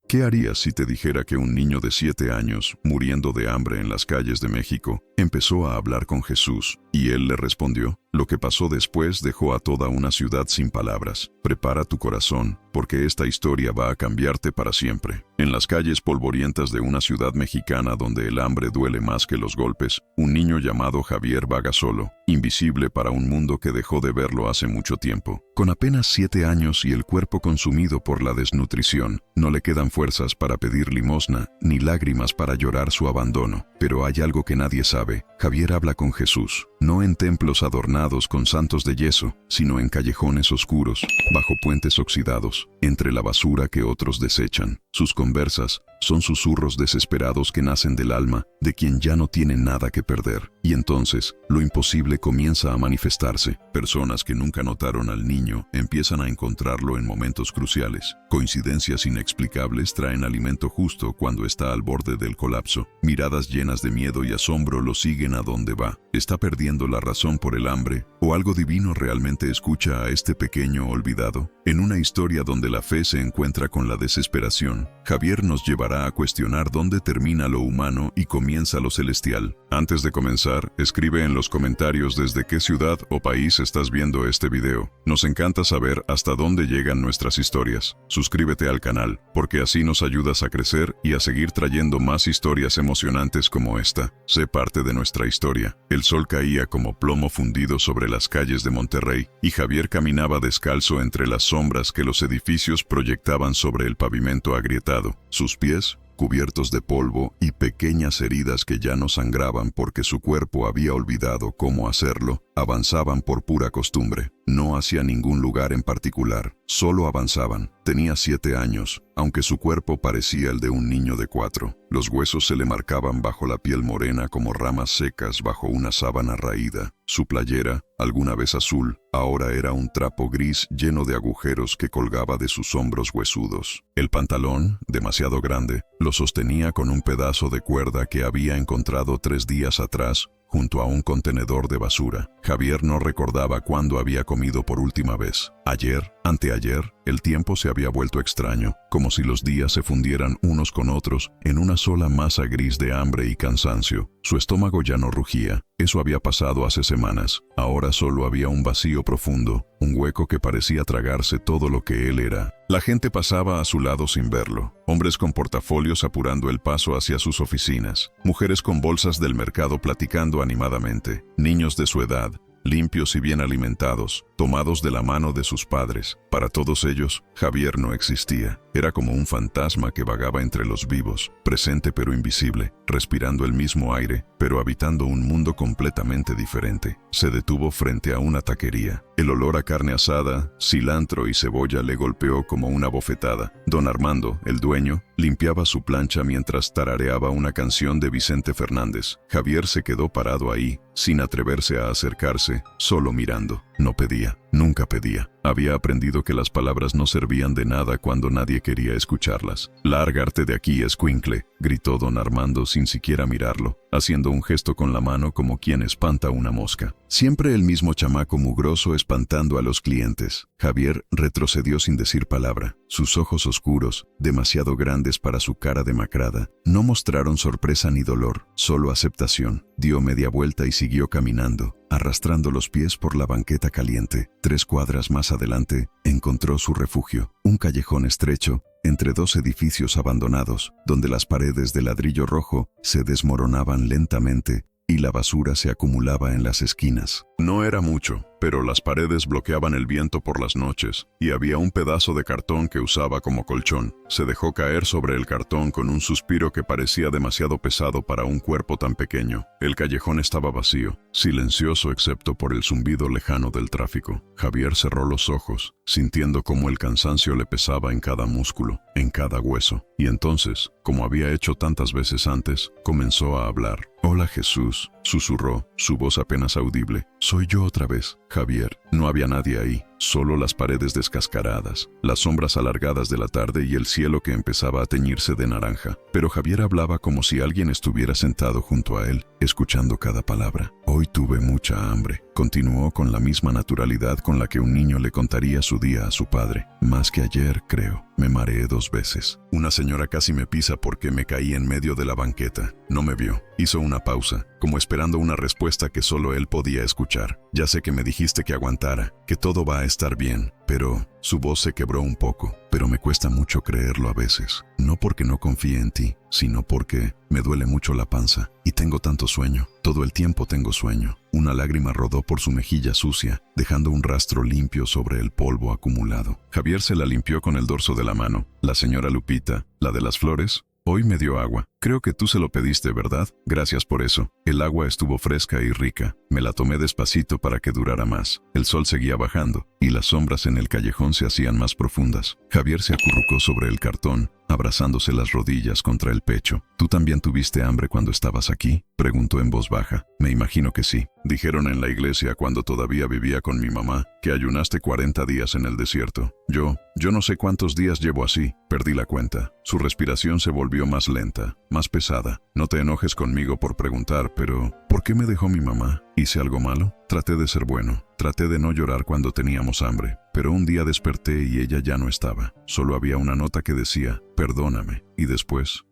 ¿Qué harías si te dijera que un niño de 7 años, muriendo de hambre en las calles de México, empezó a hablar con Jesús, y él le respondió? Lo que pasó después dejó a toda una ciudad sin palabras. Prepara tu corazón, porque esta historia va a cambiarte para siempre. En las calles polvorientas de una ciudad mexicana donde el hambre duele más que los golpes, un niño llamado Javier vaga solo, invisible para un mundo que dejó de verlo hace mucho tiempo. Con apenas 7 años y el cuerpo consumido por la desnutrición, no le quedan fuerzas para pedir limosna, ni lágrimas para llorar su abandono. Pero hay algo que nadie sabe. Javier habla con Jesús, no en templos adornados con santos de yeso, sino en callejones oscuros, bajo puentes oxidados, entre la basura que otros desechan. Sus conversas son susurros desesperados que nacen del alma de quien ya no tiene nada que perder. Y entonces, lo imposible comienza a manifestarse. Personas que nunca notaron al niño empiezan a encontrarlo en momentos cruciales. Coincidencias inexplicables traen alimento justo cuando está al borde del colapso. Miradas llenas de miedo y asombro lo siguen a donde va. ¿Está perdiendo la razón por el hambre? ¿O algo divino realmente escucha a este pequeño olvidado? En una historia donde la fe se encuentra con la desesperación, Javier nos llevará a cuestionar dónde termina lo humano y comienza lo celestial. Antes de comenzar, escribe en los comentarios desde qué ciudad o país estás viendo este video. Nos encanta saber hasta dónde llegan nuestras historias. Suscríbete al canal, porque así nos ayudas a crecer y a seguir trayendo más historias emocionantes como esta. Sé parte de nuestra historia. El sol caía como plomo fundido sobre las calles de Monterrey, y Javier caminaba descalzo entre las sombras que los edificios proyectaban sobre el pavimento agrietado. Sus pies, cubiertos de polvo y pequeñas heridas que ya no sangraban porque su cuerpo había olvidado cómo hacerlo, avanzaban por pura costumbre. No hacia ningún lugar en particular, solo avanzaban. Tenía 7 años, aunque su cuerpo parecía el de un niño de 4. Los huesos se le marcaban bajo la piel morena como ramas secas bajo una sábana raída. Su playera, alguna vez azul, ahora era un trapo gris lleno de agujeros que colgaba de sus hombros huesudos. El pantalón, demasiado grande, lo sostenía con un pedazo de cuerda que había encontrado 3 días atrás junto a un contenedor de basura. Javier no recordaba cuándo había comido por última vez. Ayer, anteayer, el tiempo se había vuelto extraño, como si los días se fundieran unos con otros en una sola masa gris de hambre y cansancio. Su estómago ya no rugía. Eso había pasado hace semanas. Ahora solo había un vacío profundo, un hueco que parecía tragarse todo lo que él era. La gente pasaba a su lado sin verlo. Hombres con portafolios apurando el paso hacia sus oficinas. Mujeres con bolsas del mercado platicando animadamente. Niños de su edad, limpios y bien alimentados, tomados de la mano de sus padres. Para todos ellos, Javier no existía. Era como un fantasma que vagaba entre los vivos, presente pero invisible, respirando el mismo aire, pero habitando un mundo completamente diferente. Se detuvo frente a una taquería. El olor a carne asada, cilantro y cebolla le golpeó como una bofetada. Don Armando, el dueño, limpiaba su plancha mientras tarareaba una canción de Vicente Fernández. Javier se quedó parado ahí, sin atreverse a acercarse, solo mirando. No pedía, nunca pedía. Había aprendido que las palabras no servían de nada cuando nadie quería escucharlas. «Lárgate de aquí, escuincle», gritó don Armando sin siquiera mirarlo, haciendo un gesto con la mano como quien espanta una mosca. Siempre el mismo chamaco mugroso espantando a los clientes. Javier retrocedió sin decir palabra. Sus ojos oscuros, demasiado grandes para su cara demacrada, no mostraron sorpresa ni dolor, solo aceptación. Dio media vuelta y siguió caminando, arrastrando los pies por la banqueta caliente. 3 cuadras más adelante, encontró su refugio, un callejón estrecho, entre 2 edificios abandonados, donde las paredes de ladrillo rojo se desmoronaban lentamente y la basura se acumulaba en las esquinas. No era mucho, pero las paredes bloqueaban el viento por las noches, y había un pedazo de cartón que usaba como colchón. Se dejó caer sobre el cartón con un suspiro que parecía demasiado pesado para un cuerpo tan pequeño. El callejón estaba vacío, silencioso excepto por el zumbido lejano del tráfico. Javier cerró los ojos, sintiendo cómo el cansancio le pesaba en cada músculo, en cada hueso. Y entonces, como había hecho tantas veces antes, comenzó a hablar. «Hola Jesús», susurró, su voz apenas audible. «Soy yo otra vez, Javier». No había nadie ahí. solo las paredes descascaradas, las sombras alargadas de la tarde y el cielo que empezaba a teñirse de naranja. Pero Javier hablaba como si alguien estuviera sentado junto a él, escuchando cada palabra. Hoy tuve mucha hambre. Continuó con la misma naturalidad con la que un niño le contaría su día a su padre. Más que ayer, creo. Me mareé 2 veces. Una señora casi me pisa porque me caí en medio de la banqueta. No me vio. Hizo una pausa, como esperando una respuesta que solo él podía escuchar. Ya sé que me dijiste que aguantara, que todo va a estar bien, pero su voz se quebró un poco. Pero me cuesta mucho creerlo a veces. No porque no confíe en ti, sino porque me duele mucho la panza y tengo tanto sueño. Todo el tiempo tengo sueño. Una lágrima rodó por su mejilla sucia, dejando un rastro limpio sobre el polvo acumulado. Javier se la limpió con el dorso de la mano. La señora Lupita, la de las flores, hoy me dio agua. Creo que tú se lo pediste, ¿verdad? Gracias por eso. El agua estuvo fresca y rica. Me la tomé despacito para que durara más. El sol seguía bajando, y las sombras en el callejón se hacían más profundas. Javier se acurrucó sobre el cartón, abrazándose las rodillas contra el pecho. ¿Tú también tuviste hambre cuando estabas aquí?, preguntó en voz baja. Me imagino que sí. Dijeron en la iglesia cuando todavía vivía con mi mamá que ayunaste 40 días en el desierto. Yo no sé cuántos días llevo así. Perdí la cuenta. Su respiración se volvió más lenta, más pesada. No te enojes conmigo por preguntar, pero ¿por qué me dejó mi mamá? ¿Hice algo malo? Traté de ser bueno. Traté de no llorar cuando teníamos hambre. Pero un día desperté y ella ya no estaba. Solo había una nota que decía, perdóname. Y después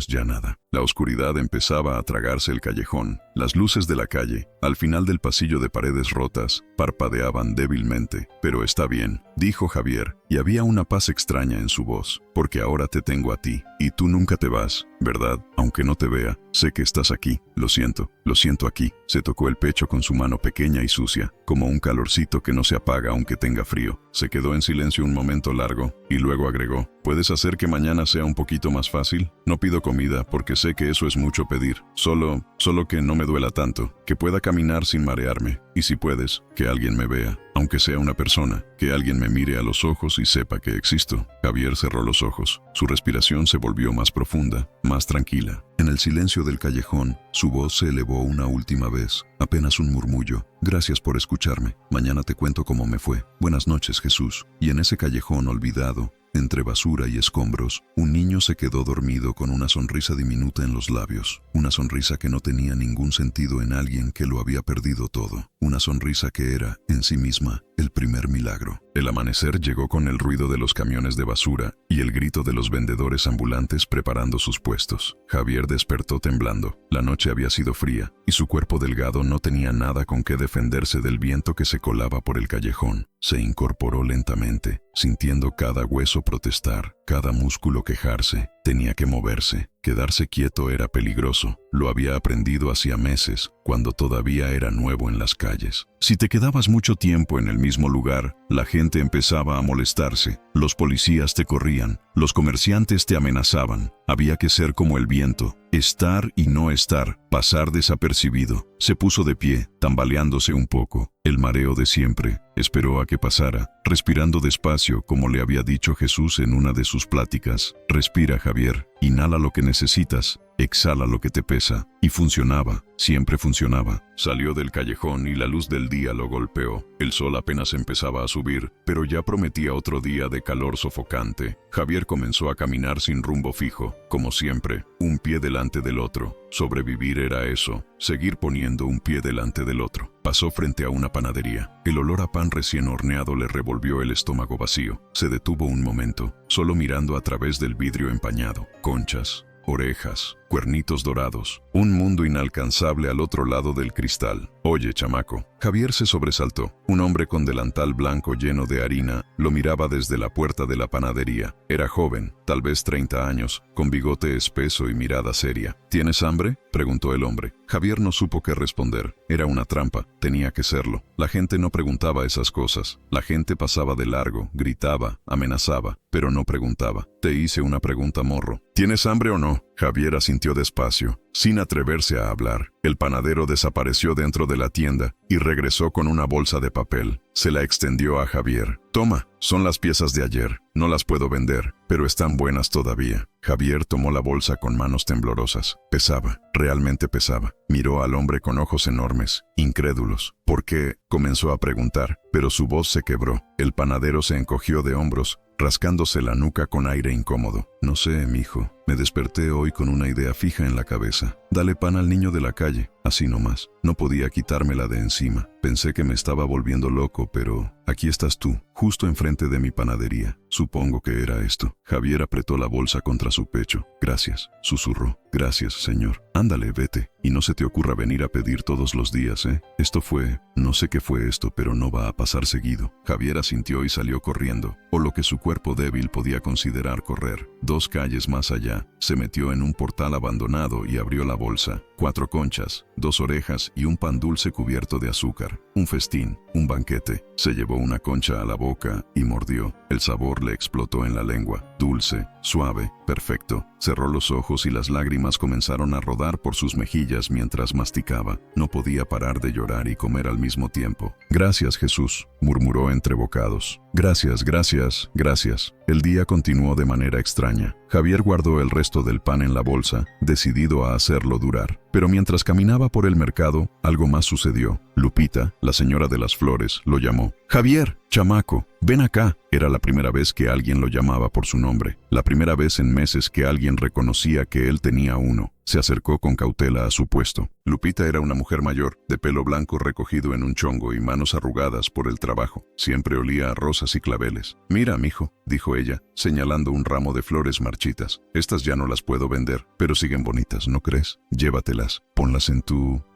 ya nada. La oscuridad empezaba a tragarse el callejón. Las luces de la calle, al final del pasillo de paredes rotas, parpadeaban débilmente. Pero está bien, dijo Javier, y había una paz extraña en su voz. Porque ahora te tengo a ti, y tú nunca te vas, ¿verdad? Aunque no te vea, sé que estás aquí. Lo siento aquí. Se tocó el pecho con su mano pequeña y sucia, como un calorcito que no se apaga aunque tenga frío. Se quedó en silencio un momento largo, y luego agregó, ¿puedes hacer que mañana sea un poquito más fácil? No pido comida porque sé que eso es mucho pedir. Solo que no me duela tanto, que pueda caminar sin marearme, y si puedes, que alguien me vea, aunque sea una persona, que alguien me mire a los ojos y sepa que existo. Javier cerró los ojos. Su respiración se volvió más profunda, más tranquila. En el silencio del callejón, su voz se elevó una última vez, apenas un murmullo. Gracias por escucharme. Mañana te cuento cómo me fue. Buenas noches, Jesús. Y en ese callejón olvidado, entre basura y escombros, un niño se quedó dormido con una sonrisa diminuta en los labios. Una sonrisa que no tenía ningún sentido en alguien que lo había perdido todo. Una sonrisa que era, en sí misma, el primer milagro. El amanecer llegó con el ruido de los camiones de basura y el grito de los vendedores ambulantes preparando sus puestos. Javier despertó temblando. La noche había sido fría y su cuerpo delgado no tenía nada con qué defenderse del viento que se colaba por el callejón. Se incorporó lentamente, sintiendo cada hueso protestar, cada músculo quejarse. Tenía que moverse. Quedarse quieto era peligroso. Lo había aprendido hacía meses, cuando todavía era nuevo en las calles. Si te quedabas mucho tiempo en el mismo lugar, la gente empezaba a molestarse. Los policías te corrían, los comerciantes te amenazaban. Había que ser como el viento, estar y no estar, pasar desapercibido. Se puso de pie, tambaleándose un poco. El mareo de siempre. Esperó a que pasara, respirando despacio como le había dicho Jesús en una de sus pláticas. Respira, Javier. Inhala lo que necesitas, exhala lo que te pesa. Y funcionaba, siempre funcionaba. Salió del callejón y la luz del día lo golpeó. El sol apenas empezaba a subir, pero ya prometía otro día de calor sofocante. Javier comenzó a caminar sin rumbo fijo, como siempre, un pie delante del otro. Sobrevivir era eso, seguir poniendo un pie delante del otro. Pasó frente a una panadería. El olor a pan recién horneado le revolvió el estómago vacío. Se detuvo un momento, solo mirando a través del vidrio empañado. Conchas, orejas, cuernitos dorados. Un mundo inalcanzable al otro lado del cristal. Oye, chamaco. Javier se sobresaltó. Un hombre con delantal blanco lleno de harina lo miraba desde la puerta de la panadería. Era joven, tal vez 30 años, con bigote espeso y mirada seria. ¿Tienes hambre?, preguntó el hombre. Javier no supo qué responder. Era una trampa. Tenía que serlo. La gente no preguntaba esas cosas. La gente pasaba de largo, gritaba, amenazaba, pero no preguntaba. Te hice una pregunta, morro. ¿Tienes hambre o no? Javier asintió despacio, sin atreverse a hablar. El panadero desapareció dentro de la tienda y regresó con una bolsa de papel. Se la extendió a Javier. Toma, son las piezas de ayer. No las puedo vender, pero están buenas todavía. Javier tomó la bolsa con manos temblorosas. Pesaba, realmente pesaba. Miró al hombre con ojos enormes, incrédulos. ¿Por qué? Comenzó a preguntar, pero su voz se quebró. El panadero se encogió de hombros, rascándose la nuca con aire incómodo. No sé, mijo. Me desperté hoy con una idea fija en la cabeza. Dale pan al niño de la calle, así nomás. No podía quitármela de encima. Pensé que me estaba volviendo loco, pero aquí estás tú, justo enfrente de mi panadería. Supongo que era esto. Javier apretó la bolsa contra su pecho. Gracias, susurró. Gracias, señor. Ándale, vete. Y no se te ocurra venir a pedir todos los días, ¿eh? Esto fue, no sé qué fue esto, pero no va a pasar seguido. Javier asintió y salió corriendo, o lo que su cuerpo débil podía considerar correr. 2 calles más allá, se metió en un portal abandonado y abrió la bolsa. 4 conchas, 2 orejas y un pan dulce cubierto de azúcar. Un festín, un banquete. Se llevó una concha a la boca y mordió. El sabor le explotó en la lengua. Dulce, suave, perfecto. Cerró los ojos y las lágrimas comenzaron a rodar por sus mejillas mientras masticaba. No podía parar de llorar y comer al mismo tiempo. Gracias, Jesús, murmuró entre bocados. Gracias, gracias, gracias. El día continuó de manera extraña. Javier guardó el resto del pan en la bolsa, decidido a hacerlo durar. Pero mientras caminaba por el mercado, algo más sucedió. Lupita, la señora de las flores, lo llamó. Javier, chamaco, ven acá. Era la primera vez que alguien lo llamaba por su nombre. La primera vez en meses que alguien reconocía que él tenía uno. Se acercó con cautela a su puesto. Lupita era una mujer mayor, de pelo blanco recogido en un chongo y manos arrugadas por el trabajo. Siempre olía a rosas y claveles. Mira, mijo, dijo ella, señalando un ramo de flores marchitas. Estas ya no las puedo vender, pero siguen bonitas, ¿no crees? Llévatelas, ponlas en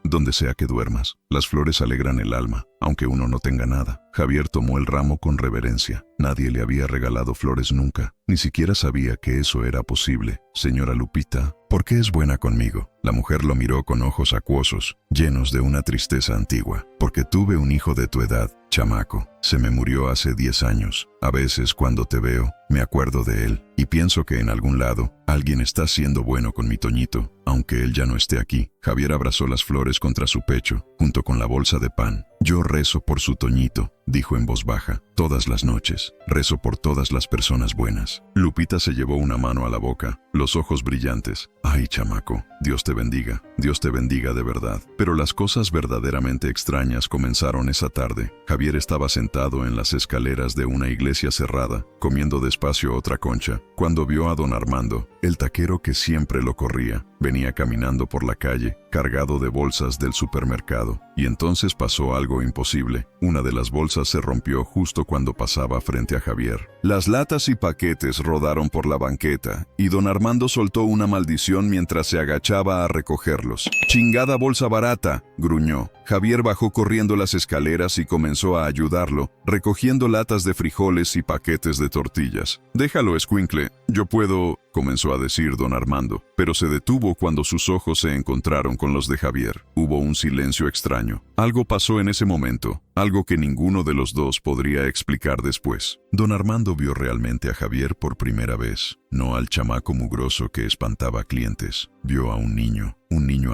donde sea que duermas. Las flores alegran el alma, aunque uno no tenga nada. Javier tomó el ramo con reverencia. Nadie le había regalado flores nunca. Ni siquiera sabía que eso era posible. Señora Lupita, ¿por qué es buena conmigo? La mujer lo miró con ojos acuosos, llenos de una tristeza antigua. Porque tuve un hijo de tu edad, chamaco. Se me murió hace 10 años. A veces cuando te veo, me acuerdo de él y pienso que en algún lado alguien está siendo bueno con mi Toñito, aunque él ya no esté aquí. Javier abrazó las flores contra su pecho, junto con la bolsa de pan. Yo rezo por su Toñito, dijo en voz baja, todas las noches. Rezo por todas las personas buenas. Lupita se llevó una mano a la boca, los ojos brillantes. Ay, chamaco, Dios te bendiga de verdad. Pero las cosas verdaderamente extrañas comenzaron esa tarde. Javier estaba sentado en las escaleras de una iglesia cerrada, comiendo despacio otra concha, cuando vio a don Armando, el taquero que siempre lo corría. Venía caminando por la calle, cargado de bolsas del supermercado. Y entonces pasó algo imposible. Una de las bolsas se rompió justo cuando pasaba frente a Javier. Las latas y paquetes rodaron por la banqueta, y don Armando soltó una maldición mientras se agachaba a recogerlos. «¡Chingada bolsa barata!», gruñó. Javier bajó corriendo las escaleras y comenzó a ayudarlo, recogiendo latas de frijoles y paquetes de tortillas. «Déjalo, escuincle, yo puedo», comenzó a decir don Armando, pero se detuvo cuando sus ojos se encontraron con los de Javier. Hubo un silencio extraño. Algo pasó en ese momento, algo que ninguno de los dos podría explicar después. Don Armando vio realmente a Javier por primera vez, no al chamaco mugroso que espantaba clientes. Vio a un niño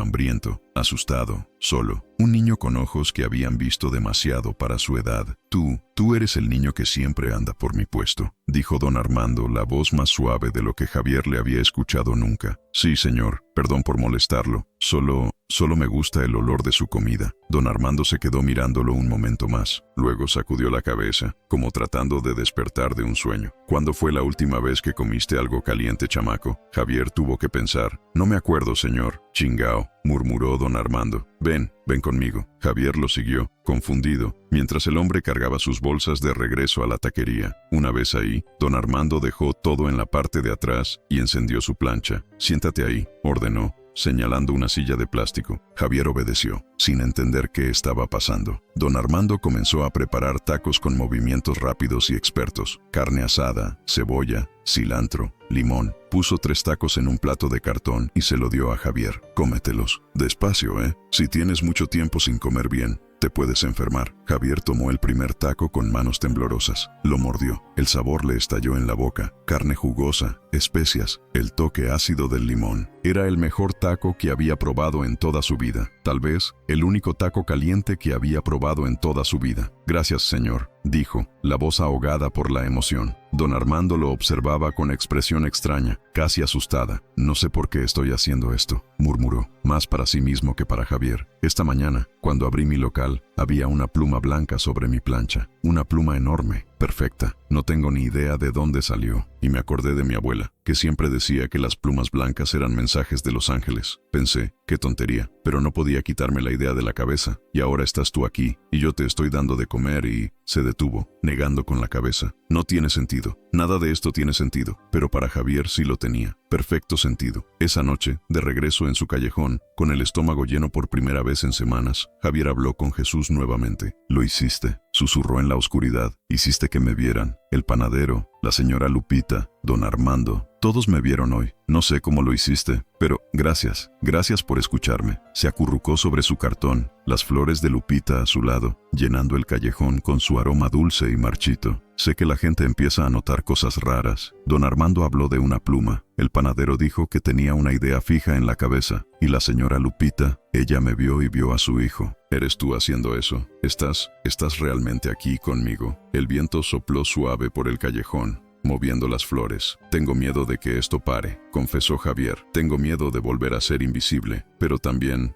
hambriento, asustado, solo. Un niño con ojos que habían visto demasiado para su edad. Tú eres el niño que siempre anda por mi puesto», dijo don Armando, la voz más suave de lo que Javier le había escuchado nunca. «Sí, señor, perdón por molestarlo. Solo me gusta el olor de su comida». Don Armando se quedó mirándolo un momento más. Luego sacudió la cabeza, como tratando de despertar de un sueño. «¿Cuándo fue la última vez que comiste algo caliente, chamaco?». Javier tuvo que pensar. «No me acuerdo, señor». «Chingao», murmuró don Armando. Ven conmigo». Javier lo siguió, confundido, mientras el hombre cargaba sus bolsas de regreso a la taquería. Una vez ahí, don Armando dejó todo en la parte de atrás y encendió su plancha. «Siéntate ahí», ordenó, señalando una silla de plástico. Javier obedeció, sin entender qué estaba pasando. Don Armando comenzó a preparar tacos con movimientos rápidos y expertos. Carne asada, cebolla, cilantro, limón. Puso 3 tacos en un plato de cartón y se lo dio a Javier. «Cómetelos. Despacio, ¿eh? Si tienes mucho tiempo sin comer bien, te puedes enfermar». Javier tomó el primer taco con manos temblorosas. Lo mordió. El sabor le estalló en la boca. Carne jugosa, especias, el toque ácido del limón. Era el mejor taco que había probado en toda su vida. Tal vez, el único taco caliente que había probado en toda su vida. «Gracias, señor», dijo, la voz ahogada por la emoción. Don Armando lo observaba con expresión extraña, casi asustada. «No sé por qué estoy haciendo esto», murmuró, más para sí mismo que para Javier. «Esta mañana, cuando abrí mi local, había una pluma blanca sobre mi plancha. Una pluma enorme, perfecta. No tengo ni idea de dónde salió. Y me acordé de mi abuela, que siempre decía que las plumas blancas eran mensajes de los ángeles. Pensé, qué tontería, pero no podía quitarme la idea de la cabeza. Y ahora estás tú aquí, y yo te estoy dando de comer y...» Se detuvo, negando con la cabeza. «No tiene sentido. Nada de esto tiene sentido». Pero para Javier sí lo tenía. Perfecto sentido. Esa noche, de regreso en su callejón, con el estómago lleno por primera vez en semanas, Javier habló con Jesús nuevamente. «Lo hiciste», susurró en la oscuridad. «Hiciste que me vieran. El panadero, la señora Lupita, don Armando. Todos me vieron hoy. No sé cómo lo hiciste, pero gracias. Gracias por escucharme». Se acurrucó sobre su cartón, las flores de Lupita a su lado, llenando el callejón con su aroma dulce y marchito. «Sé que la gente empieza a notar cosas raras». Don Armando habló de una pluma. El panadero dijo que tenía una idea fija en la cabeza. Y la señora Lupita, ella me vio y vio a su hijo. «¿Eres tú haciendo eso? ¿Estás realmente aquí conmigo?» El viento sopló suave por el callejón, moviendo las flores. «Tengo miedo de que esto pare», confesó Javier. «Tengo miedo de volver a ser invisible, pero también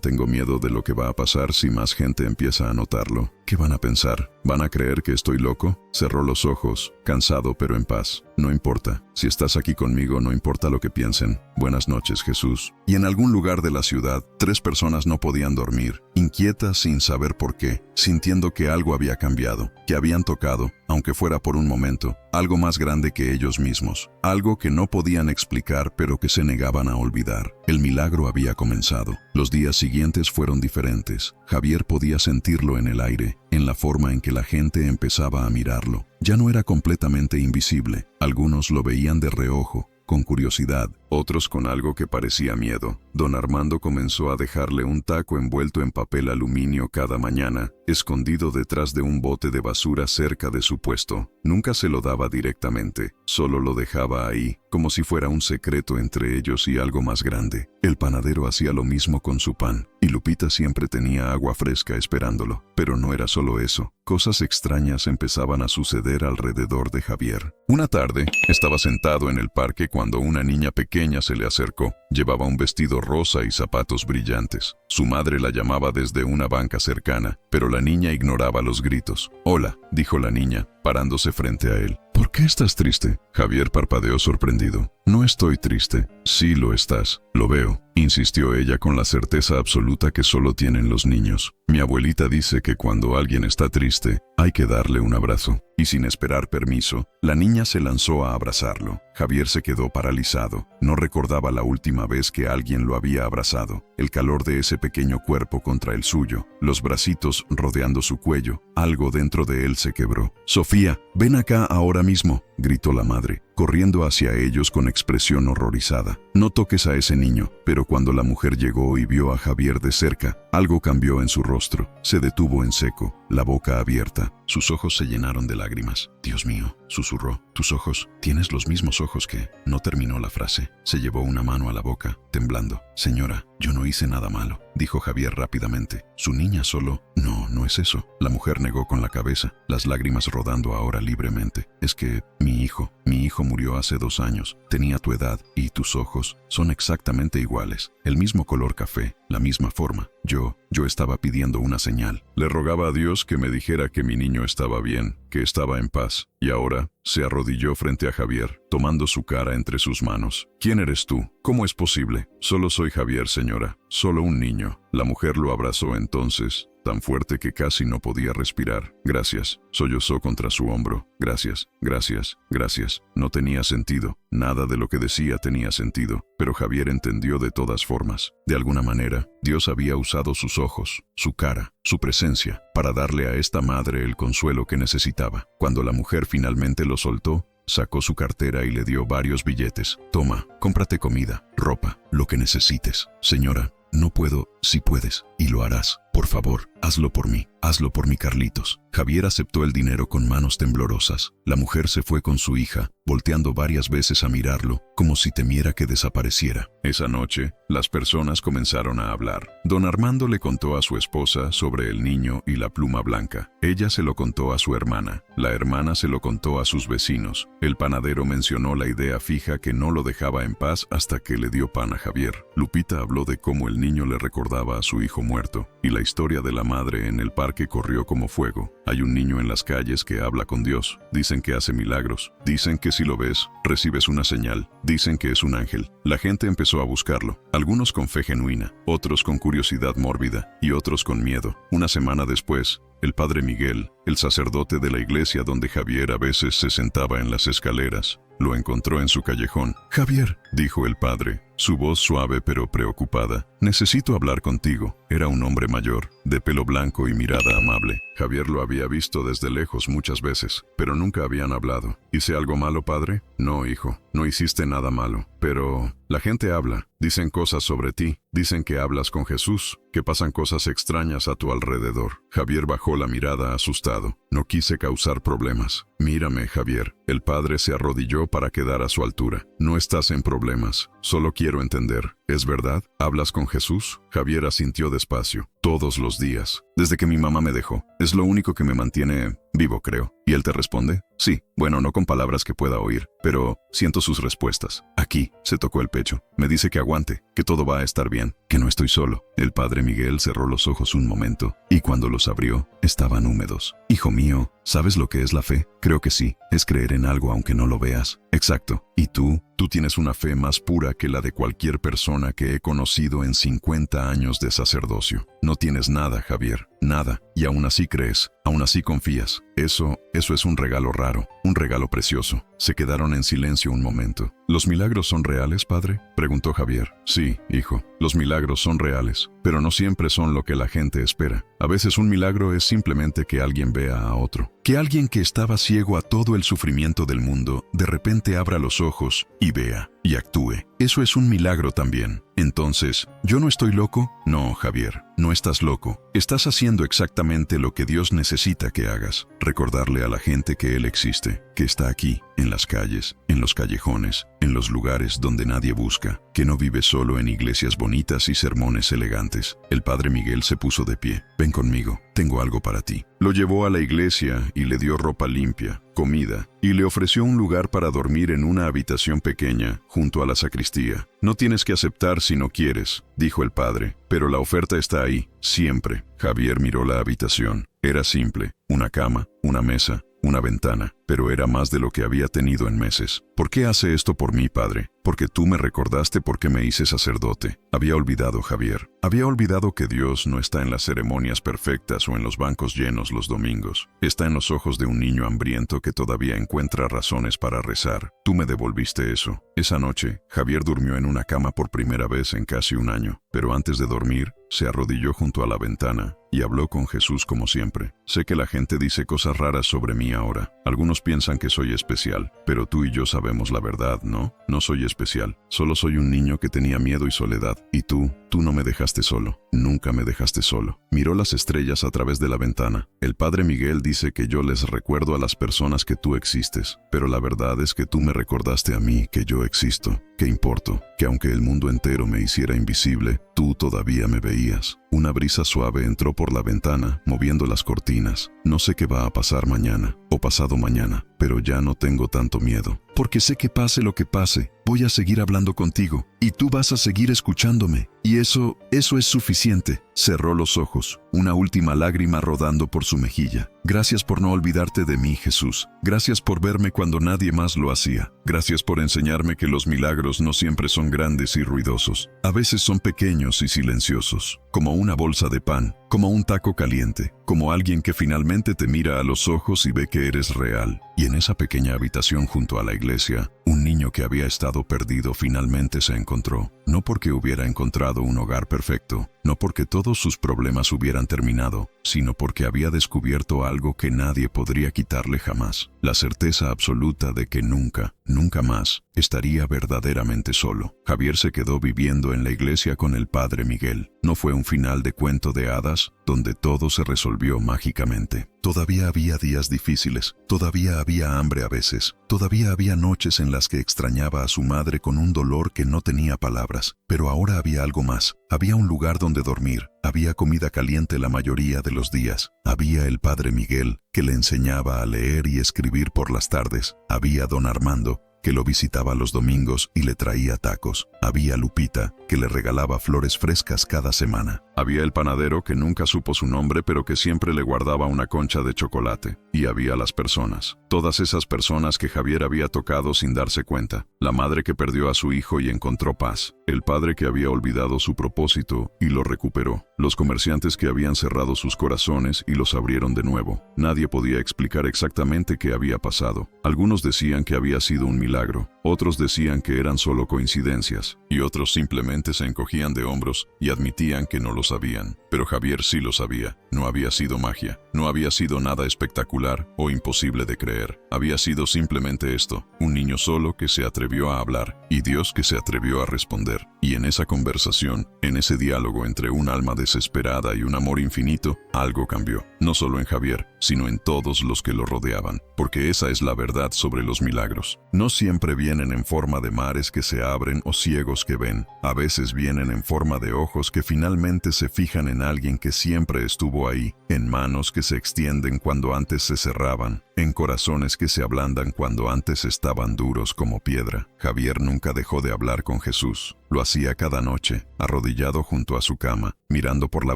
tengo miedo de lo que va a pasar si más gente empieza a notarlo. ¿Qué van a pensar? ¿Van a creer que estoy loco?» Cerró los ojos, cansado pero en paz. «No importa. Si estás aquí conmigo, no importa lo que piensen. Buenas noches, Jesús». Y en algún lugar de la ciudad, 3 personas no podían dormir, inquietas sin saber por qué, sintiendo que algo había cambiado, que habían tocado, aunque fuera por un momento, algo más grande que ellos mismos, algo que no podían explicar pero que se negaban a olvidar. El milagro había comenzado. Los días siguientes fueron diferentes. Javier podía sentirlo en el aire, en la forma en que la gente empezaba a mirarlo. Ya no era completamente invisible. Algunos lo veían de reojo, con curiosidad, otros con algo que parecía miedo. Don Armando comenzó a dejarle un taco envuelto en papel aluminio cada mañana, escondido detrás de un bote de basura cerca de su puesto. Nunca se lo daba directamente, solo lo dejaba ahí, como si fuera un secreto entre ellos y algo más grande. El panadero hacía lo mismo con su pan, y Lupita siempre tenía agua fresca esperándolo. Pero no era solo eso. Cosas extrañas empezaban a suceder alrededor de Javier. Una tarde, estaba sentado en el parque cuando una niña pequeña se le acercó. Llevaba un vestido rosa y zapatos brillantes. Su madre la llamaba desde una banca cercana, pero la niña ignoraba los gritos. «Hola», dijo la niña, parándose frente a él. «¿Por qué estás triste?» Javier parpadeó sorprendido. «No estoy triste». «Sí lo estás, lo veo», insistió ella con la certeza absoluta que solo tienen los niños. «Mi abuelita dice que cuando alguien está triste, hay que darle un abrazo». Y sin esperar permiso, la niña se lanzó a abrazarlo. Javier se quedó paralizado. No recordaba la última vez que alguien lo había abrazado. El calor de ese pequeño cuerpo contra el suyo, los bracitos rodeando su cuello. Algo dentro de él se quebró. «Sofía, ven acá ahora mismo», gritó la madre, corriendo hacia ellos con expresión horrorizada. «No toques a ese niño». Pero cuando la mujer llegó y vio a Javier de cerca, algo cambió en su rostro. Se detuvo en seco, la boca abierta. Sus ojos se llenaron de lágrimas. «Dios mío», susurró. «Tus ojos, tienes los mismos ojos que...». No terminó la frase. Se llevó una mano a la boca, temblando. «Señora, yo no hice nada malo», dijo Javier rápidamente. «Su niña solo...». No es eso». La mujer negó con la cabeza, las lágrimas rodando ahora libremente. «Es que mi hijo murió hace 2 años. Tenía tu edad y tus ojos son exactamente iguales. El mismo color café, la misma forma. Yo estaba pidiendo una señal. Le rogaba a Dios que me dijera que mi niño estaba bien, que estaba en paz. Y ahora se arrodilló frente a Javier, tomando su cara entre sus manos. «¿Quién eres tú? ¿Cómo es posible?» «Solo soy Javier, señora. Solo un niño». La mujer lo abrazó entonces, tan fuerte que casi no podía respirar. «Gracias», sollozó contra su hombro. «Gracias, gracias, gracias». No tenía sentido. Nada de lo que decía tenía sentido. Pero Javier entendió de todas formas. De alguna manera, Dios había usado sus ojos, su cara, su presencia, para darle a esta madre el consuelo que necesitaba. Cuando la mujer finalmente lo soltó, sacó su cartera y le dio varios billetes. «Toma, cómprate comida, ropa, lo que necesites». «Señora, no puedo». «Sí puedes, y lo harás. Por favor, hazlo por mí. Hazlo por mí, Carlitos. Javier aceptó el dinero con manos temblorosas. La mujer se fue con su hija, volteando varias veces a mirarlo, como si temiera que desapareciera. Esa noche, las personas comenzaron a hablar. Don Armando le contó a su esposa sobre el niño y la pluma blanca. Ella se lo contó a su hermana. La hermana se lo contó a sus vecinos. El panadero mencionó la idea fija que no lo dejaba en paz hasta que le dio pan a Javier. Lupita habló de cómo el niño le recordaba a su hijo muerto, y la historia de la madre en el parque corrió como fuego. Hay un niño en las calles que habla con Dios. Dicen que hace milagros. Dicen que si lo ves, recibes una señal. Dicen que es un ángel. La gente empezó a buscarlo. Algunos con fe genuina, otros con curiosidad mórbida y otros con miedo. Una semana después, el padre Miguel, el sacerdote de la iglesia donde Javier a veces se sentaba en las escaleras, lo encontró en su callejón. «Javier», dijo el padre, su voz suave pero preocupada, «necesito hablar contigo». Era un hombre mayor, de pelo blanco y mirada amable. Javier lo había visto desde lejos muchas veces, pero nunca habían hablado. «¿Hice algo malo, padre?» «No, hijo, no hiciste nada malo. Pero la gente habla. Dicen cosas sobre ti. Dicen que hablas con Jesús, que pasan cosas extrañas a tu alrededor». Javier bajó la mirada asustado. «No quise causar problemas». «Mírame, Javier». El padre se arrodilló para quedar a su altura. «No estás en problemas. Solo quiero entender. ¿Es verdad? ¿Hablas con Jesús?» Javier asintió despacio. «Todos los días. Desde que mi mamá me dejó. Es lo único que me mantiene vivo, creo». ¿Y él te responde? «Sí. Bueno, no con palabras que pueda oír, pero siento sus respuestas. Aquí». Se tocó el pecho. «Me dice que aguante, que todo va a estar bien, que no estoy solo». El padre Miguel cerró los ojos un momento, y cuando los abrió, estaban húmedos. «Hijo mío, ¿sabes lo que es la fe?» «Creo que sí. Es creer en algo aunque no lo veas». «Exacto. ¿Y tú? Tú tienes una fe más pura que la de cualquier persona que he conocido en 50 años de sacerdocio. No tienes nada, Javier, nada, y aún así crees, aún así confías. Eso es un regalo raro, un regalo precioso». Se quedaron en silencio un momento. «¿Los milagros son reales, padre?», preguntó Javier. «Sí, hijo, los milagros son reales, pero no siempre son lo que la gente espera. A veces un milagro es simplemente que alguien vea a otro. Que alguien que estaba ciego a todo el sufrimiento del mundo, de repente abra los ojos y vea, y actúe. Eso es un milagro también. Entonces, ¿yo no estoy loco? No, Javier, no estás loco. Estás haciendo exactamente lo que Dios necesita que hagas. Recordarle a la gente que Él existe, que está aquí, en las calles, en los callejones, en los lugares donde nadie busca, que no vive solo en iglesias bonitas y sermones elegantes». El padre Miguel se puso de pie. «Ven conmigo, tengo algo para ti». Lo llevó a la iglesia y le dio ropa limpia, comida, y le ofreció un lugar para dormir en una habitación pequeña, junto a la sacristía. «No tienes que aceptar si no quieres», dijo el padre, «pero la oferta está ahí, siempre». Javier miró la habitación. Era simple, una cama, una mesa, una ventana, pero era más de lo que había tenido en meses. «¿Por qué hace esto por mí, padre?» «Porque tú me recordaste por qué me hice sacerdote». Había olvidado, Javier. Había olvidado que Dios no está en las ceremonias perfectas o en los bancos llenos los domingos. Está en los ojos de un niño hambriento que todavía encuentra razones para rezar. Tú me devolviste eso. Esa noche, Javier durmió en una cama por primera vez en casi un año, pero antes de dormir, se arrodilló junto a la ventana y habló con Jesús como siempre. «Sé que la gente dice cosas raras sobre mí ahora. Algunos piensan que soy especial, pero tú y yo sabemos la verdad, ¿no? No soy especial. Solo soy un niño que tenía miedo y soledad. Y tú no me dejaste solo. Nunca me dejaste solo». Miró las estrellas a través de la ventana. «El padre Miguel dice que yo les recuerdo a las personas que tú existes, pero la verdad es que tú me recordaste a mí que yo existo, que importo, que aunque el mundo entero me hiciera invisible, tú todavía me veías». Una brisa suave entró por la ventana, moviendo las cortinas. «No sé qué va a pasar mañana, o pasado mañana, pero ya no tengo tanto miedo. Porque sé que pase lo que pase, voy a seguir hablando contigo, y tú vas a seguir escuchándome. Y eso es suficiente». Cerró los ojos, una última lágrima rodando por su mejilla. «Gracias por no olvidarte de mí, Jesús. Gracias por verme cuando nadie más lo hacía. Gracias por enseñarme que los milagros no siempre son grandes y ruidosos. A veces son pequeños y silenciosos, como una bolsa de pan, como un taco caliente, como alguien que finalmente te mira a los ojos y ve que eres real. Y en esa pequeña habitación junto a la iglesia, un niño que había estado perdido finalmente se encontró. No porque hubiera encontrado un hogar perfecto, no porque todos sus problemas hubieran terminado, sino porque había descubierto algo que nadie podría quitarle jamás: la certeza absoluta de que nunca, nunca más, estaría verdaderamente solo. Javier se quedó viviendo en la iglesia con el padre Miguel. No fue un final de cuento de hadas, donde todo se resolvió mágicamente. Todavía había días difíciles, todavía había hambre a veces, todavía había noches en las que extrañaba a su madre con un dolor que no tenía palabras. Pero ahora había algo más. Había un lugar donde dormir, había comida caliente la mayoría de los días, había el padre Miguel, que le enseñaba a leer y escribir por las tardes, había don Armando, que lo visitaba los domingos y le traía tacos, había Lupita, que le regalaba flores frescas cada semana, había el panadero que nunca supo su nombre pero que siempre le guardaba una concha de chocolate, y había las personas, todas esas personas que Javier había tocado sin darse cuenta: la madre que perdió a su hijo y encontró paz, el padre que había olvidado su propósito y lo recuperó, los comerciantes que habían cerrado sus corazones y los abrieron de nuevo. Nadie podía explicar exactamente qué había pasado. Algunos decían que había sido un milagro, otros decían que eran solo coincidencias, y otros simplemente se encogían de hombros y admitían que no lo sabían. Pero Javier sí lo sabía. No había sido magia, no había sido nada espectacular o imposible de creer. Había sido simplemente esto: un niño solo que se atrevió a hablar, y Dios que se atrevió a responder. Y en esa conversación, en ese diálogo entre un alma desesperada y un amor infinito, algo cambió. No solo en Javier, sino en todos los que lo rodeaban. Porque esa es la verdad sobre los milagros. No siempre vienen en forma de mares que se abren o ciegos que ven. A veces vienen en forma de ojos que finalmente se fijan en alguien que siempre estuvo ahí, en manos que se extienden cuando antes se cerraban, en corazones que se ablandan cuando antes estaban duros como piedra. Javier nunca dejó de hablar con Jesús. Lo hacía cada noche, arrodillado junto a su cama, mirando por la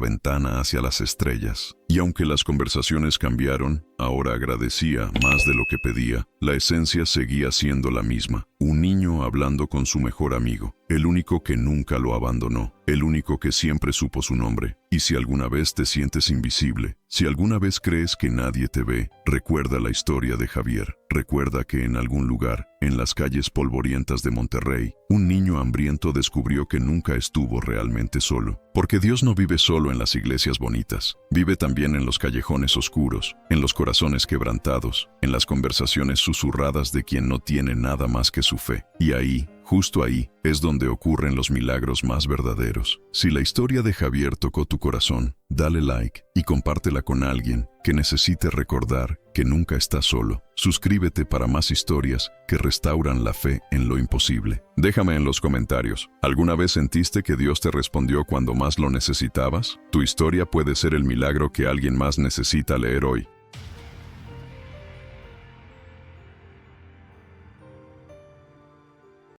ventana hacia las estrellas. Y aunque las conversaciones cambiaron, ahora agradecía más de lo que pedía. La esencia seguía siendo la misma: un niño hablando con su mejor amigo, el único que nunca lo abandonó, el único que siempre supo su nombre. Y si alguna vez te sientes invisible, si alguna vez crees que nadie te ve, recuerda la historia de Javier. Recuerda que en algún lugar, en las calles polvorientas de Monterrey, un niño hambriento descubrió que nunca estuvo realmente solo. Porque Dios no vive solo en las iglesias bonitas, vive también en los callejones oscuros, en los corazones quebrantados, en las conversaciones susurradas de quien no tiene nada más que su fe. Y ahí, justo ahí, es donde ocurren los milagros más verdaderos. Si la historia de Javier tocó tu corazón, dale like y compártela con alguien que necesite recordar que nunca está solo. Suscríbete para más historias que restauran la fe en lo imposible. Déjame en los comentarios: ¿alguna vez sentiste que Dios te respondió cuando más lo necesitabas? Tu historia puede ser el milagro que alguien más necesita leer hoy.